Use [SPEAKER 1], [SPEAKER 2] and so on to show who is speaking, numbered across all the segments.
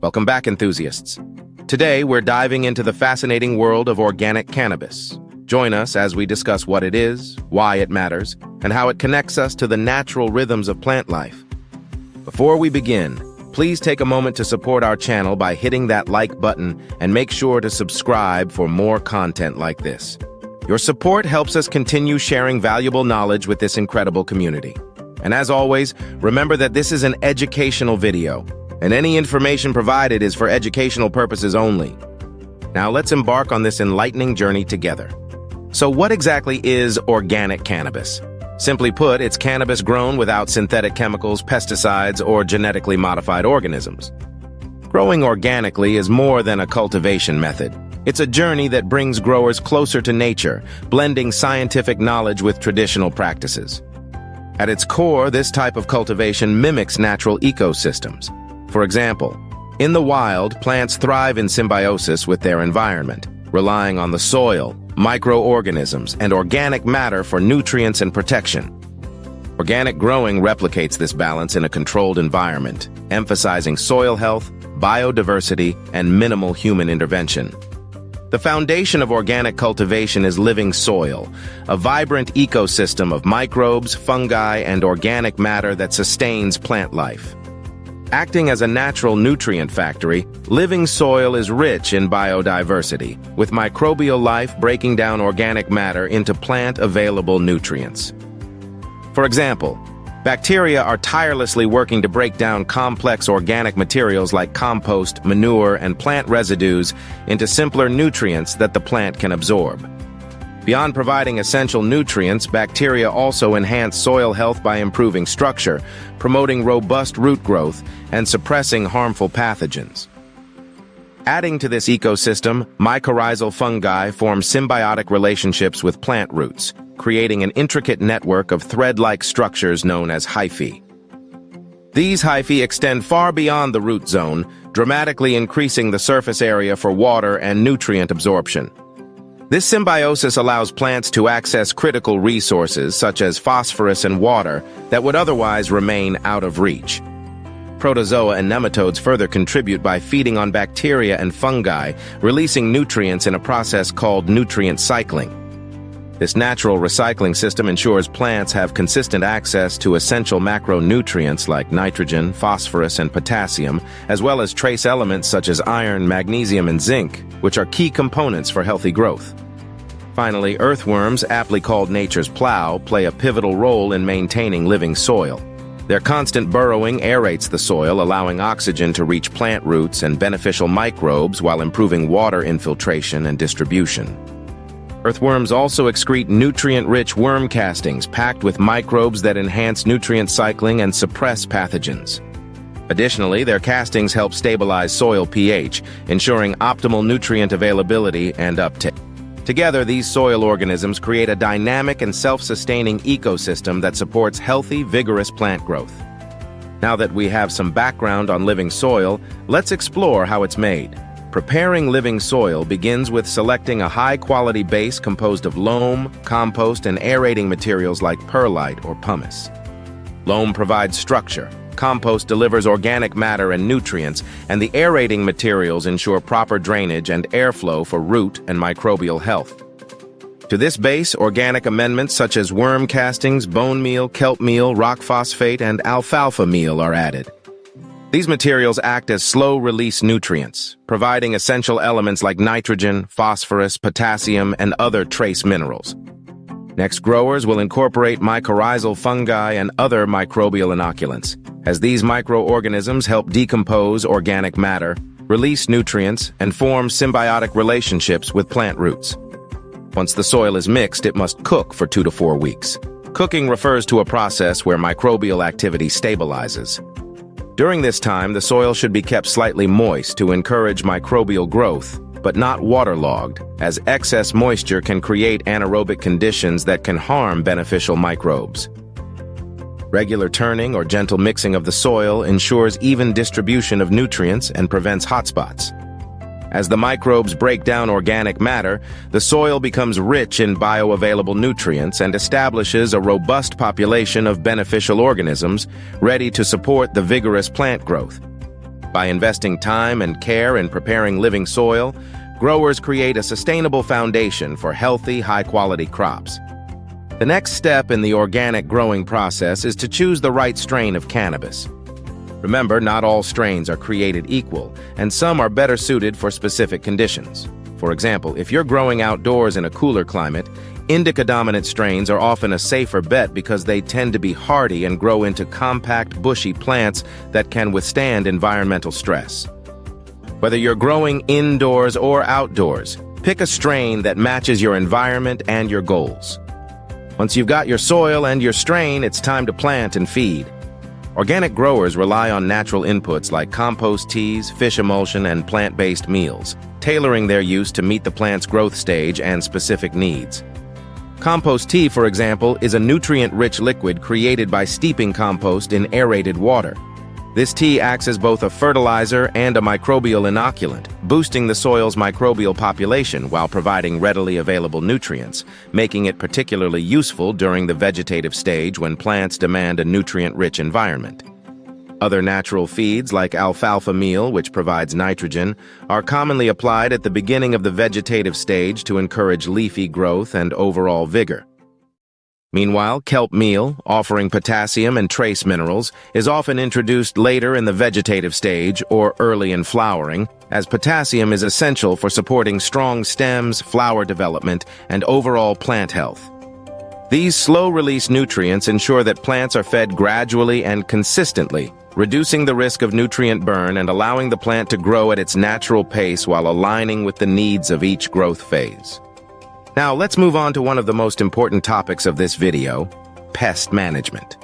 [SPEAKER 1] Welcome back, enthusiasts. Today, we're diving into the fascinating world of organic cannabis. Join us as we discuss what it is, why it matters, and how it connects us to the natural rhythms of plant life. Before we begin, please take a moment to support our channel by hitting that like button and make sure to subscribe for more content like this. Your support helps us continue sharing valuable knowledge with this incredible community. And as always, remember that this is an educational video, and any information provided is for educational purposes only. Now let's embark on this enlightening journey together. So what exactly is organic cannabis? Simply put, it's cannabis grown without synthetic chemicals, pesticides, or genetically modified organisms. Growing organically is more than a cultivation method. It's a journey that brings growers closer to nature, blending scientific knowledge with traditional practices. At its core, this type of cultivation mimics natural ecosystems. For example, in the wild, plants thrive in symbiosis with their environment, relying on the soil, microorganisms, and organic matter for nutrients and protection. Organic growing replicates this balance in a controlled environment, emphasizing soil health, biodiversity, and minimal human intervention. The foundation of organic cultivation is living soil, a vibrant ecosystem of microbes, fungi, and organic matter that sustains plant life. Acting as a natural nutrient factory, living soil is rich in biodiversity, with microbial life breaking down organic matter into plant-available nutrients. For example, bacteria are tirelessly working to break down complex organic materials like compost, manure, and plant residues into simpler nutrients that the plant can absorb. Beyond providing essential nutrients, bacteria also enhance soil health by improving structure, promoting robust root growth, and suppressing harmful pathogens. Adding to this ecosystem, mycorrhizal fungi form symbiotic relationships with plant roots, creating an intricate network of thread-like structures known as hyphae. These hyphae extend far beyond the root zone, dramatically increasing the surface area for water and nutrient absorption. This symbiosis allows plants to access critical resources such as phosphorus and water that would otherwise remain out of reach. Protozoa and nematodes further contribute by feeding on bacteria and fungi, releasing nutrients in a process called nutrient cycling. This natural recycling system ensures plants have consistent access to essential macronutrients like nitrogen, phosphorus, and potassium, as well as trace elements such as iron, magnesium, and zinc, which are key components for healthy growth. Finally, earthworms, aptly called nature's plow, play a pivotal role in maintaining living soil. Their constant burrowing aerates the soil, allowing oxygen to reach plant roots and beneficial microbes while improving water infiltration and distribution. Earthworms also excrete nutrient-rich worm castings packed with microbes that enhance nutrient cycling and suppress pathogens. Additionally, their castings help stabilize soil pH, ensuring optimal nutrient availability and uptake. Together, these soil organisms create a dynamic and self-sustaining ecosystem that supports healthy, vigorous plant growth. Now that we have some background on living soil, let's explore how it's made. Preparing living soil begins with selecting a high-quality base composed of loam, compost, and aerating materials like perlite or pumice. Loam provides structure, compost delivers organic matter and nutrients, and the aerating materials ensure proper drainage and airflow for root and microbial health. To this base, organic amendments such as worm castings, bone meal, kelp meal, rock phosphate, and alfalfa meal are added. These materials act as slow-release nutrients, providing essential elements like nitrogen, phosphorus, potassium, and other trace minerals. Next, growers will incorporate mycorrhizal fungi and other microbial inoculants, as these microorganisms help decompose organic matter, release nutrients, and form symbiotic relationships with plant roots. Once the soil is mixed, it must cook for 2 to 4 weeks. Cooking refers to a process where microbial activity stabilizes. During this time, the soil should be kept slightly moist to encourage microbial growth, but not waterlogged, as excess moisture can create anaerobic conditions that can harm beneficial microbes. Regular turning or gentle mixing of the soil ensures even distribution of nutrients and prevents hotspots. As the microbes break down organic matter, the soil becomes rich in bioavailable nutrients and establishes a robust population of beneficial organisms ready to support the vigorous plant growth. By investing time and care in preparing living soil, growers create a sustainable foundation for healthy, high-quality crops. The next step in the organic growing process is to choose the right strain of cannabis. Remember, not all strains are created equal, and some are better suited for specific conditions. For example, if you're growing outdoors in a cooler climate, indica-dominant strains are often a safer bet because they tend to be hardy and grow into compact, bushy plants that can withstand environmental stress. Whether you're growing indoors or outdoors, pick a strain that matches your environment and your goals. Once you've got your soil and your strain, it's time to plant and feed. Organic growers rely on natural inputs like compost teas, fish emulsion, and plant-based meals, tailoring their use to meet the plant's growth stage and specific needs. Compost tea, for example, is a nutrient-rich liquid created by steeping compost in aerated water. This tea acts as both a fertilizer and a microbial inoculant, boosting the soil's microbial population while providing readily available nutrients, making it particularly useful during the vegetative stage when plants demand a nutrient-rich environment. Other natural feeds, like alfalfa meal, which provides nitrogen, are commonly applied at the beginning of the vegetative stage to encourage leafy growth and overall vigor. Meanwhile, kelp meal, offering potassium and trace minerals, is often introduced later in the vegetative stage or early in flowering, as potassium is essential for supporting strong stems, flower development, and overall plant health. These slow-release nutrients ensure that plants are fed gradually and consistently, reducing the risk of nutrient burn and allowing the plant to grow at its natural pace while aligning with the needs of each growth phase. Now, let's move on to one of the most important topics of this video, pest management.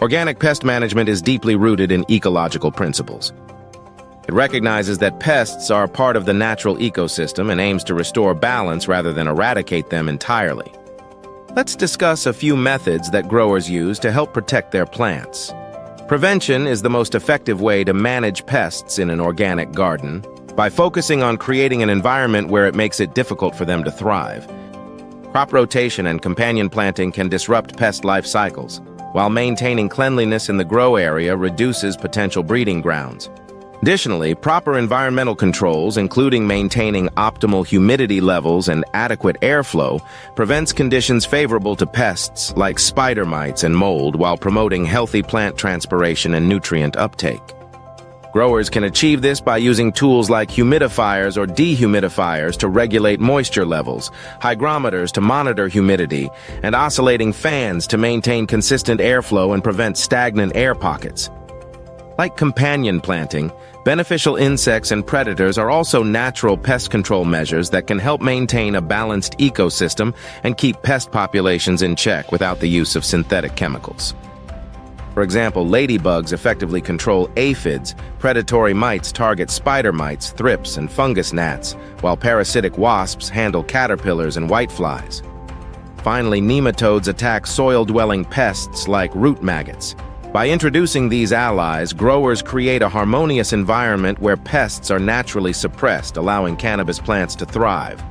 [SPEAKER 1] Organic pest management is deeply rooted in ecological principles. It recognizes that pests are part of the natural ecosystem and aims to restore balance rather than eradicate them entirely. Let's discuss a few methods that growers use to help protect their plants. Prevention is the most effective way to manage pests in an organic garden, by focusing on creating an environment where it makes it difficult for them to thrive. Crop rotation and companion planting can disrupt pest life cycles, while maintaining cleanliness in the grow area reduces potential breeding grounds. Additionally, proper environmental controls, including maintaining optimal humidity levels and adequate airflow, prevents conditions favorable to pests like spider mites and mold while promoting healthy plant transpiration and nutrient uptake. Growers can achieve this by using tools like humidifiers or dehumidifiers to regulate moisture levels, hygrometers to monitor humidity, and oscillating fans to maintain consistent airflow and prevent stagnant air pockets. Like companion planting, beneficial insects and predators are also natural pest control measures that can help maintain a balanced ecosystem and keep pest populations in check without the use of synthetic chemicals. For example, ladybugs effectively control aphids, predatory mites target spider mites, thrips, and fungus gnats, while parasitic wasps handle caterpillars and whiteflies. Finally, nematodes attack soil-dwelling pests like root maggots. By introducing these allies, growers create a harmonious environment where pests are naturally suppressed, allowing cannabis plants to thrive.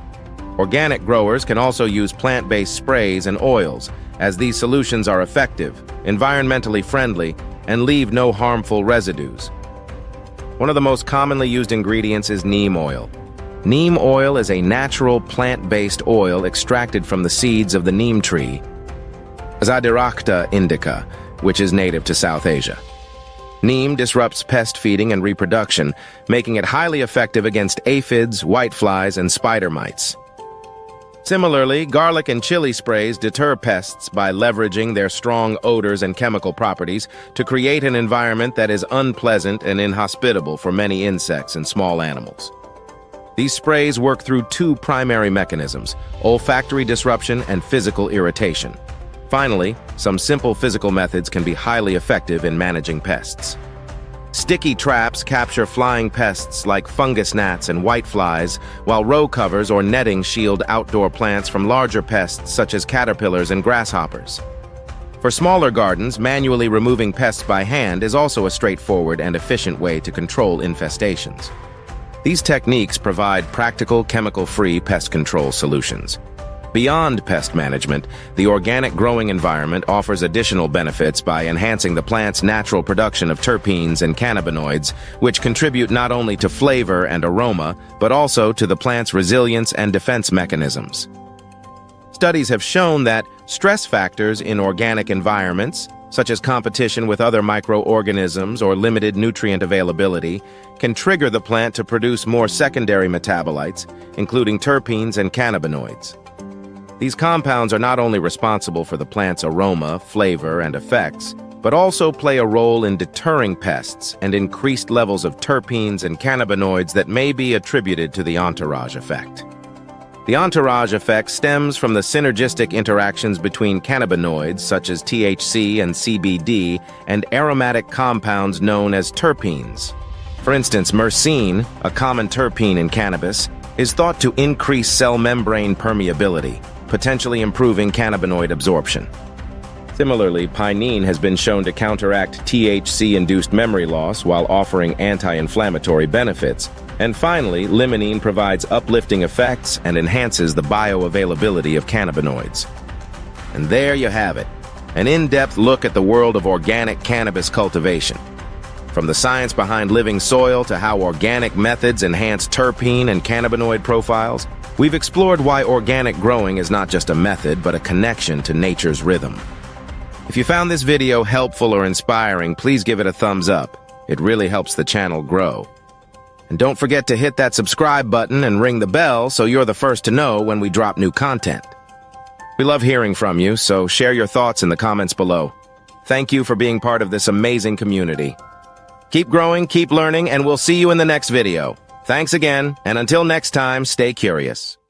[SPEAKER 1] Organic growers can also use plant-based sprays and oils, as these solutions are effective, environmentally friendly, and leave no harmful residues. One of the most commonly used ingredients is neem oil. Neem oil is a natural plant-based oil extracted from the seeds of the neem tree, Zadirachta indica, which is native to South Asia. Neem disrupts pest feeding and reproduction, making it highly effective against aphids, whiteflies, and spider mites. Similarly, garlic and chili sprays deter pests by leveraging their strong odors and chemical properties to create an environment that is unpleasant and inhospitable for many insects and small animals. These sprays work through two primary mechanisms: olfactory disruption and physical irritation. Finally, some simple physical methods can be highly effective in managing pests. Sticky traps capture flying pests like fungus gnats and whiteflies, while row covers or netting shield outdoor plants from larger pests such as caterpillars and grasshoppers. For smaller gardens, manually removing pests by hand is also a straightforward and efficient way to control infestations. These techniques provide practical, chemical-free pest control solutions. Beyond pest management, the organic growing environment offers additional benefits by enhancing the plant's natural production of terpenes and cannabinoids, which contribute not only to flavor and aroma, but also to the plant's resilience and defense mechanisms. Studies have shown that stress factors in organic environments, such as competition with other microorganisms or limited nutrient availability, can trigger the plant to produce more secondary metabolites, including terpenes and cannabinoids. These compounds are not only responsible for the plant's aroma, flavor, and effects, but also play a role in deterring pests and increased levels of terpenes and cannabinoids that may be attributed to the entourage effect. The entourage effect stems from the synergistic interactions between cannabinoids such as THC and CBD and aromatic compounds known as terpenes. For instance, myrcene, a common terpene in cannabis, is thought to increase cell membrane permeability, potentially improving cannabinoid absorption. Similarly, pinene has been shown to counteract THC-induced memory loss while offering anti-inflammatory benefits. And finally, limonene provides uplifting effects and enhances the bioavailability of cannabinoids. And there you have it, an in-depth look at the world of organic cannabis cultivation. From the science behind living soil to how organic methods enhance terpene and cannabinoid profiles, we've explored why organic growing is not just a method, but a connection to nature's rhythm. If you found this video helpful or inspiring, please give it a thumbs up. It really helps the channel grow. And don't forget to hit that subscribe button and ring the bell so you're the first to know when we drop new content. We love hearing from you, so share your thoughts in the comments below. Thank you for being part of this amazing community. Keep growing, keep learning, and we'll see you in the next video. Thanks again, and until next time, stay curious.